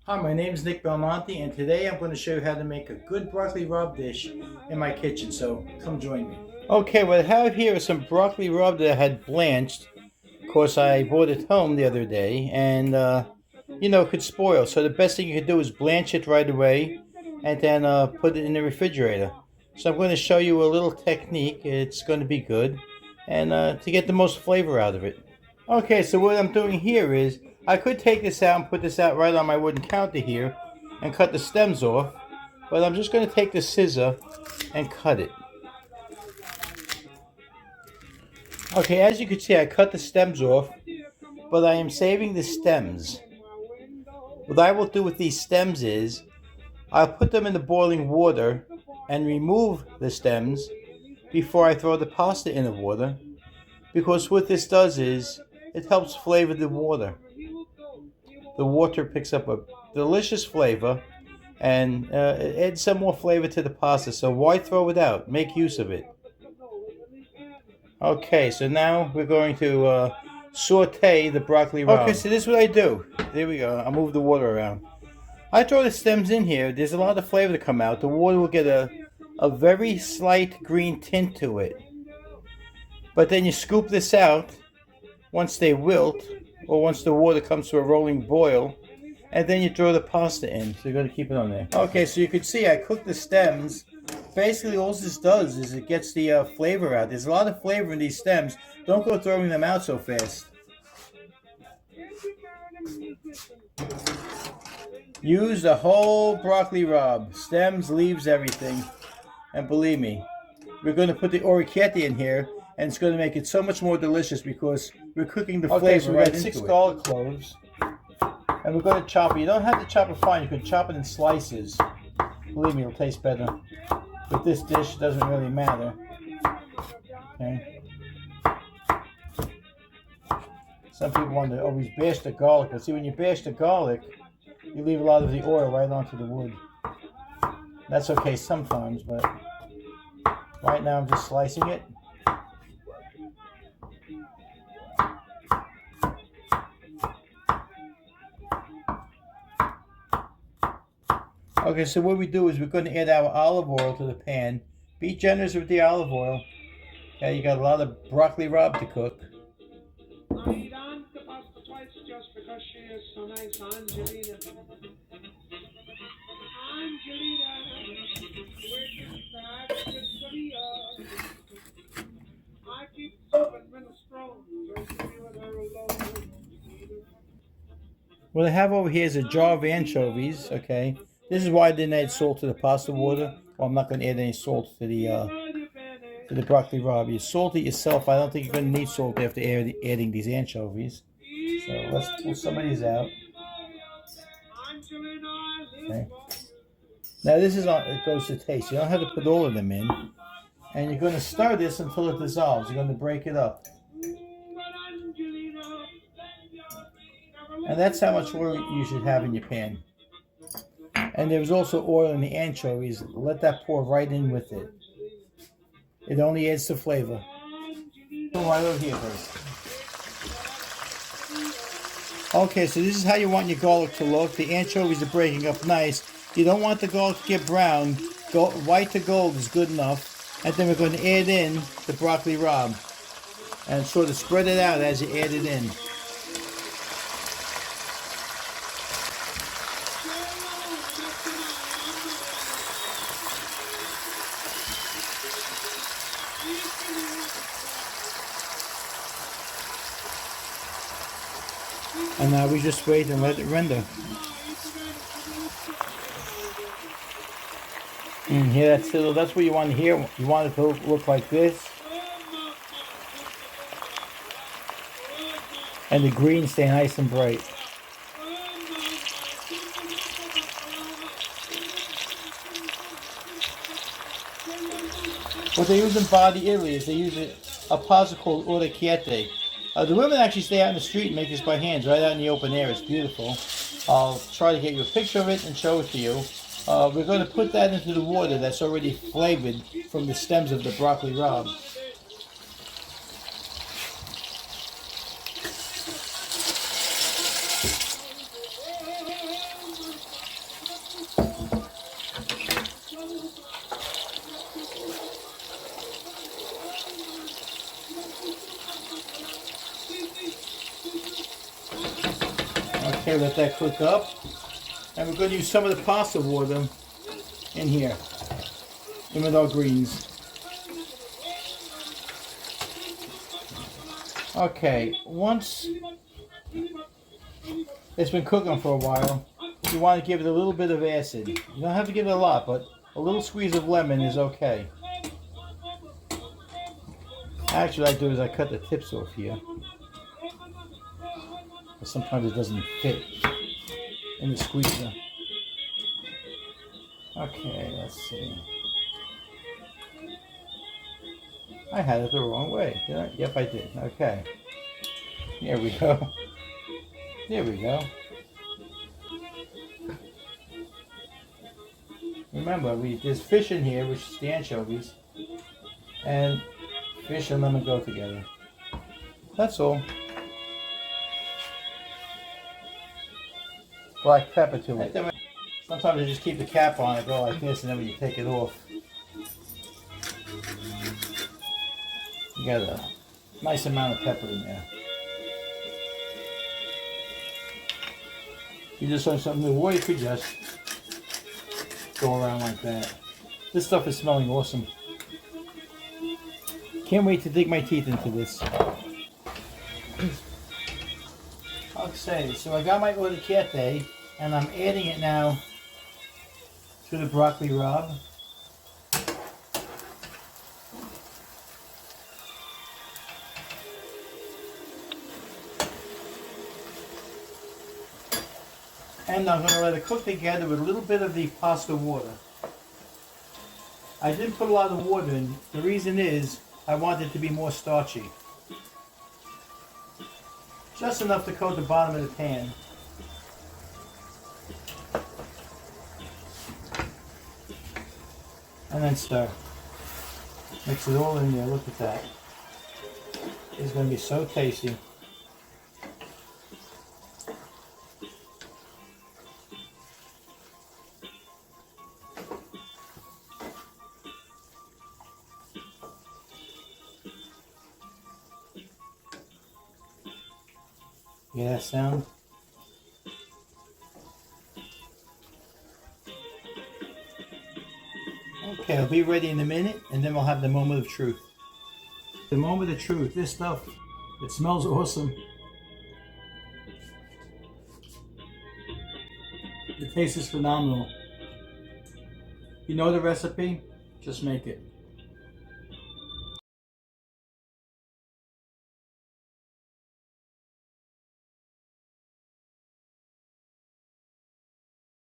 Hi, my name is Nick Belmonte, and today I'm going to show you how to make a good broccoli rabe dish in my kitchen, so come join me. Okay, what I have here is some broccoli rabe that I had blanched. Of course, I brought it home the other day, and it could spoil. So the best thing you could do is blanch it right away, and then put it in the refrigerator. So I'm going to show you a little technique. It's going to be good, and to get the most flavor out of it. Okay, so what I'm doing here is I could take this out and put this out right on my wooden counter here and cut the stems off, but I'm just going to take the scissor and cut it. Okay, as you can see, I cut the stems off, but I am saving the stems. What I will do with these stems is I'll put them in the boiling water and remove the stems before I throw the pasta in the water, because what this does is it helps flavor the water. The water picks up a delicious flavor and it adds some more flavor to the pasta, so why throw it out? Make use of it. Okay, so now we're going to saute the broccoli rabe. Okay, so this is what I do. There we go. I'll move the water around. I throw the stems in here. There's a lot of flavor to come out. The water will get a very slight green tint to it. But then you scoop this out once they wilt, or once the water comes to a rolling boil, and then you throw the pasta in. So you're going to keep it on there. Okay, so you can see I cooked the stems. Basically, all this does is it gets the flavor out. There's a lot of flavor in these stems. Don't go throwing them out so fast. Use the whole broccoli rabe. Stems, leaves, everything. And believe me, we're going to put the orecchiette in here, and it's going to make it so much more delicious because we're cooking the flavor right into it. 6 garlic cloves, and we're going to chop it. You don't have to chop it fine. You can chop it in slices. Believe me, it'll taste better. With this dish, it doesn't really matter. Okay. Some people want to always bash the garlic, but see, when you bash the garlic, you leave a lot of the oil right onto the wood. That's okay sometimes, but right now I'm just slicing it. Okay, so what we do is we're going to add our olive oil to the pan. Be generous with the olive oil. Okay, you got a lot of broccoli rabe to cook. Just because she is so nice, Angelina. What I have over here is a jar of anchovies, okay? This is why I didn't add salt to the pasta water. Well, I'm not going to add any salt to the broccoli rabe. You salt it yourself. I don't think you're going to need salt after adding these anchovies. So let's pull some of these out. Okay. Now this is it goes to taste. You don't have to put all of them in. And you're going to stir this until it dissolves. You're going to break it up. And that's how much oil you should have in your pan. And there's also oil in the anchovies. Let that pour right in with it. It only adds to flavor. Right over here first. Okay, so this is how you want your garlic to look. The anchovies are breaking up nice. You don't want the garlic to get brown. White to gold is good enough. And then we're going to add in the broccoli rabe. And sort of spread it out as you add it in. And now we just wait and let it render. Here, that's what you want to hear. You want it to look like this. And the green stay nice and bright. What they use in Bari, Italy is they use a pasta called orecchiette. The women actually stay out in the street and make this by hands, right out in the open air. It's beautiful. I'll try to get you a picture of it and show it to you. We're going to put that into the water that's already flavored from the stems of the broccoli rabe. Okay, let that cook up. And we're going to use some of the pasta water in here, in with our greens. Okay, once it's been cooking for a while, you want to give it a little bit of acid. You don't have to give it a lot, but a little squeeze of lemon is okay. Actually, what I do is I cut the tips off here. But sometimes it doesn't fit in the squeezer. Okay, let's see. I had it the wrong way, did I? Yep, I did. Okay. There we go. There we go. Remember, there's fish in here, which is the anchovies, and fish and lemon go together. That's all. Black pepper to it. Sometimes you just keep the cap on it, go like this, and then when you take it off, you got a nice amount of pepper in there. You just want something new, or you could just go around like that. This stuff is smelling awesome. Can't wait to dig my teeth into this. Okay, so I got my orticchiette, and I'm adding it now to the broccoli rabe. And I'm going to let it cook together with a little bit of the pasta water. I didn't put a lot of water in. The reason is I want it to be more starchy. Just enough to coat the bottom of the pan. And then stir. Mix it all in there. Look at that. It's going to be so tasty. Hear that sound? Okay, it'll be ready in a minute, and then we'll have the moment of truth. The moment of truth. This stuff, it smells awesome. The taste is phenomenal. You know the recipe? Just make it.